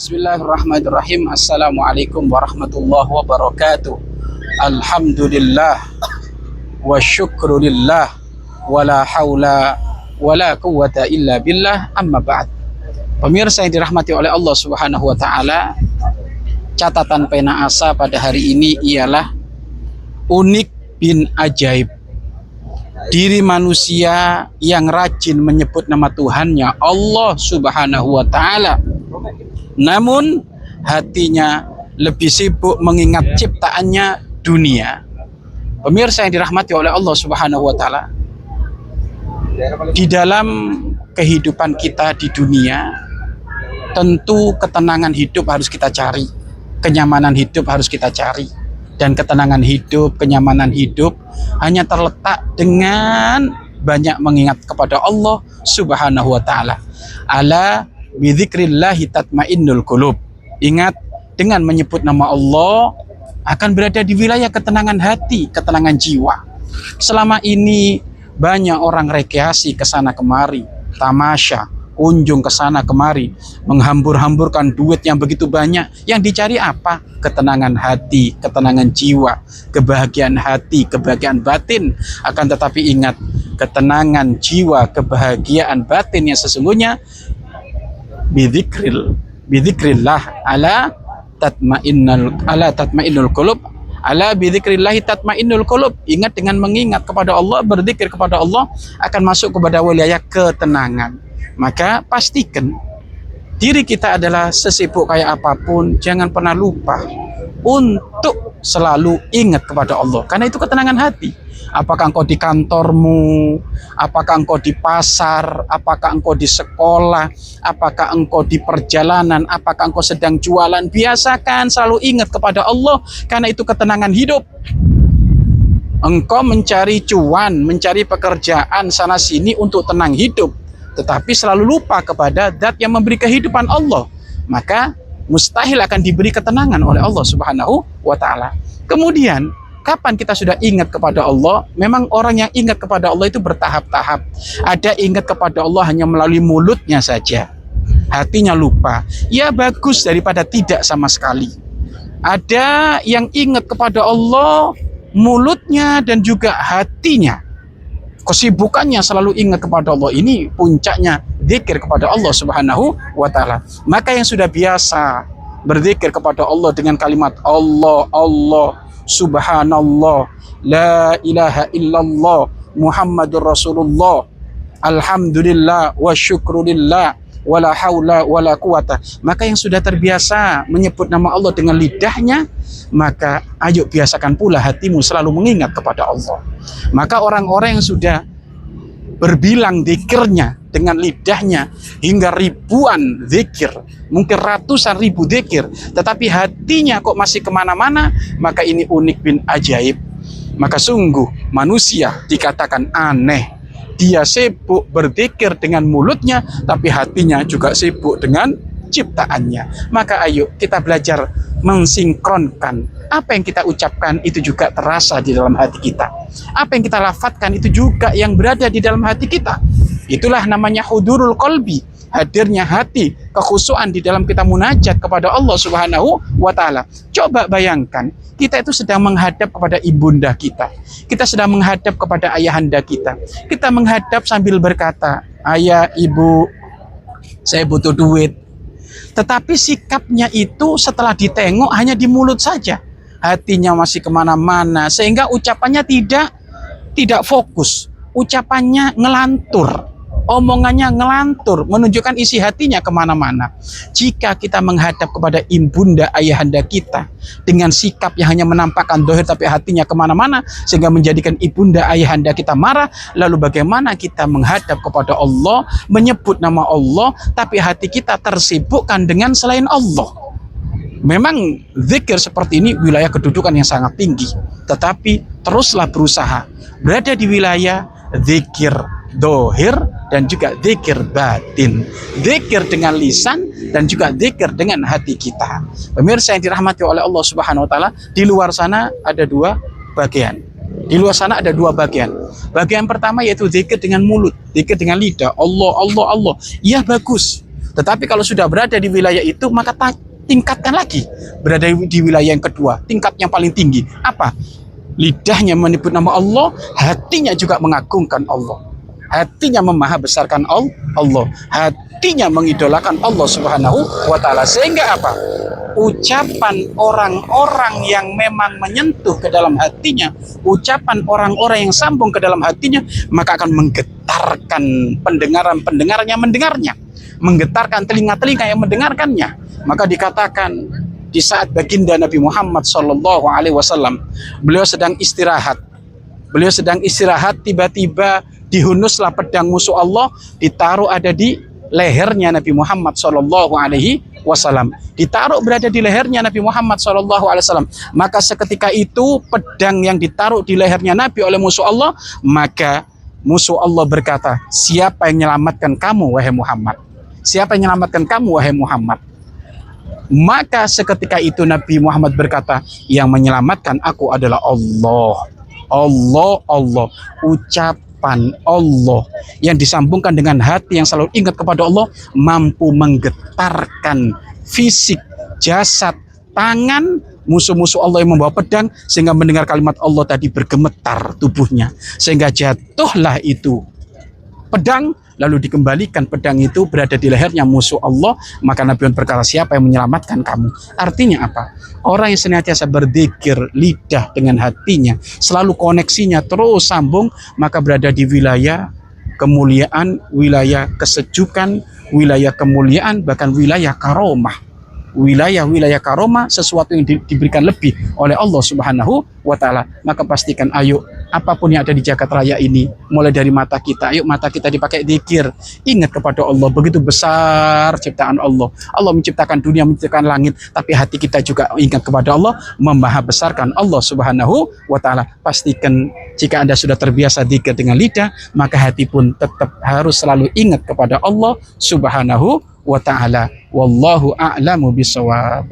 Bismillahirrahmanirrahim. Assalamualaikum warahmatullahi wabarakatuh. Alhamdulillah wa syukrulillah wala haula wala quwwata illa billah, amma ba'd. Pemirsa yang dirahmati oleh Allah Subhanahu wa taala, catatan pena asa pada hari ini ialah unik bin ajaib. Diri manusia yang rajin menyebut nama Tuhannya Allah Subhanahu wa taala, namun hatinya lebih sibuk mengingat ciptaannya dunia. Pemirsa yang dirahmati oleh Allah Subhanahu wa taala, di dalam kehidupan kita di dunia, tentu ketenangan hidup harus kita cari, kenyamanan hidup harus kita cari, dan ketenangan hidup, kenyamanan hidup hanya terletak dengan banyak mengingat kepada Allah Subhanahu wa taala. Ala bidzikrillahi tatmainnul qulub. Ingat, dengan menyebut nama Allah akan berada di wilayah ketenangan hati, ketenangan jiwa. Selama ini banyak orang rekreasi ke sana kemari, tamasya, kunjung ke sana kemari, menghambur-hamburkan duit yang begitu banyak. Yang dicari apa? Ketenangan hati, ketenangan jiwa, kebahagiaan hati, kebahagiaan batin. Akan tetapi ingat, ketenangan jiwa, kebahagiaan batin yang sesungguhnya bidzikrillah ala tatmainnul qulub, ala bidzikrillah tatmainnul qulub. Ingat, dengan mengingat kepada Allah, berzikir kepada Allah akan masuk kepada wilayah ketenangan. Maka pastikan diri kita adalah sesibuk kayak apapun, jangan pernah lupa untuk selalu ingat kepada Allah, karena itu ketenangan hati. Apakah engkau di kantormu, apakah engkau di pasar, apakah engkau di sekolah, apakah engkau di perjalanan, apakah engkau sedang jualan, biasakan selalu ingat kepada Allah, karena itu ketenangan hidup. Engkau mencari cuan, mencari pekerjaan sana sini untuk tenang hidup, tetapi selalu lupa kepada zat yang memberi kehidupan, Allah, maka mustahil akan diberi ketenangan oleh Allah Subhanahu wa taala. Kemudian, kapan kita sudah ingat kepada Allah? Memang orang yang ingat kepada Allah itu bertahap-tahap. Ada ingat kepada Allah hanya melalui mulutnya saja, hatinya lupa. Ya bagus daripada tidak sama sekali. Ada yang ingat kepada Allah mulutnya dan juga hatinya, kesibukannya selalu ingat kepada Allah. Ini puncaknya zikir kepada Allah Subhanahu wa taala. Maka yang sudah biasa berzikir kepada Allah dengan kalimat Allah, Allah, Subhanallah, la ilaha illallah, Muhammadur Rasulullah, alhamdulillah wa syukrulillah, wala haula wala quwata. Maka yang sudah terbiasa menyebut nama Allah dengan lidahnya, maka ayo biasakan pula hatimu selalu mengingat kepada Allah. Maka orang-orang yang sudah berbilang zikirnya dengan lidahnya hingga ribuan zikir, mungkin ratusan ribu zikir, tetapi hatinya kok masih kemana-mana, maka ini unik bin ajaib. Maka sungguh manusia dikatakan aneh. Dia sibuk berzikir dengan mulutnya, tapi hatinya juga sibuk dengan ciptaannya. Maka ayo kita belajar mensinkronkan. Apa yang kita ucapkan itu juga terasa di dalam hati kita. Apa yang kita lafadzkan itu juga yang berada di dalam hati kita. Itulah namanya hudurul qalbi, hadirnya hati, kekhusyuan di dalam kita munajat kepada Allah Subhanahu wa taala. Coba bayangkan, kita itu sedang menghadap kepada ibunda kita. Kita sedang menghadap kepada ayahanda kita. Kita menghadap sambil berkata, "Ayah, ibu, saya butuh duit." Tetapi sikapnya itu setelah ditengok hanya di mulut saja. Hatinya masih kemana-mana, sehingga ucapannya tidak fokus. Ucapannya ngelantur, omongannya ngelantur, menunjukkan isi hatinya kemana-mana. Jika kita menghadap kepada ibunda ayahanda kita dengan sikap yang hanya menampakkan dohir tapi hatinya kemana-mana, sehingga menjadikan ibunda ayahanda kita marah, lalu bagaimana kita menghadap kepada Allah, menyebut nama Allah, tapi hati kita tersibukkan dengan selain Allah? Memang zikir seperti ini wilayah kedudukan yang sangat tinggi, tetapi teruslah berusaha berada di wilayah zikir dohir dan juga zikir batin, zikir dengan lisan dan juga zikir dengan hati kita. Pemirsa yang dirahmati oleh Allah Subhanahu wa taala, di luar sana ada dua bagian. Di luar sana ada dua bagian. Bagian pertama yaitu zikir dengan mulut, zikir dengan lidah, Allah, Allah, Allah. Ya bagus. Tetapi kalau sudah berada di wilayah itu, maka tingkatkan lagi. Berada di wilayah yang kedua, tingkat yang paling tinggi. Apa? Lidahnya menyebut nama Allah, hatinya juga mengagungkan Allah. Hatinya memaha besarkan Allah. Hatinya mengidolakan Allah Subhanahu wa ta'ala. Sehingga apa? Ucapan orang-orang yang memang menyentuh ke dalam hatinya, ucapan orang-orang yang sambung ke dalam hatinya, maka akan menggetarkan pendengarannya mendengarnya, menggetarkan telinga-telinga yang mendengarkannya. Maka dikatakan di saat baginda Nabi Muhammad SAW, beliau sedang istirahat. Tiba-tiba dihunuslah pedang musuh Allah, ditaruh ada di lehernya Nabi Muhammad SAW. Ditaruh berada di lehernya Nabi Muhammad SAW. Maka seketika itu pedang yang ditaruh di lehernya Nabi oleh musuh Allah, maka musuh Allah berkata, siapa yang menyelamatkan kamu wahai Muhammad? Siapa yang menyelamatkan kamu wahai Muhammad? Maka seketika itu Nabi Muhammad berkata, yang menyelamatkan aku adalah Allah. Allah. Ucapan Allah yang disambungkan dengan hati yang selalu ingat kepada Allah mampu menggetarkan fisik, jasad, tangan musuh-musuh Allah yang membawa pedang, sehingga mendengar kalimat Allah tadi bergemetar tubuhnya, sehingga jatuhlah itu pedang, lalu dikembalikan pedang itu berada di lehernya musuh Allah. Maka Nabi berkata, siapa yang menyelamatkan kamu? Artinya apa? Orang yang senantiasa berzikir lidah dengan hatinya, selalu koneksinya terus sambung, maka berada di wilayah kemuliaan, wilayah kesejukan, wilayah kemuliaan, bahkan wilayah karomah. Wilayah-wilayah karomah, sesuatu yang diberikan lebih oleh Allah Subhanahu wa ta'ala. Maka pastikan, ayo, apapun yang ada di jagat raya ini, mulai dari mata kita, ayo mata kita dipakai zikir, ingat kepada Allah. Begitu besar ciptaan Allah. Allah menciptakan dunia, menciptakan langit, tapi hati kita juga ingat kepada Allah, memaha besarkan Allah Subhanahu wa ta'ala. Pastikan jika Anda sudah terbiasa zikir dengan lidah, maka hati pun tetap harus selalu ingat kepada Allah Subhanahu wa ta'ala. Wallahu a'lamu bisawab.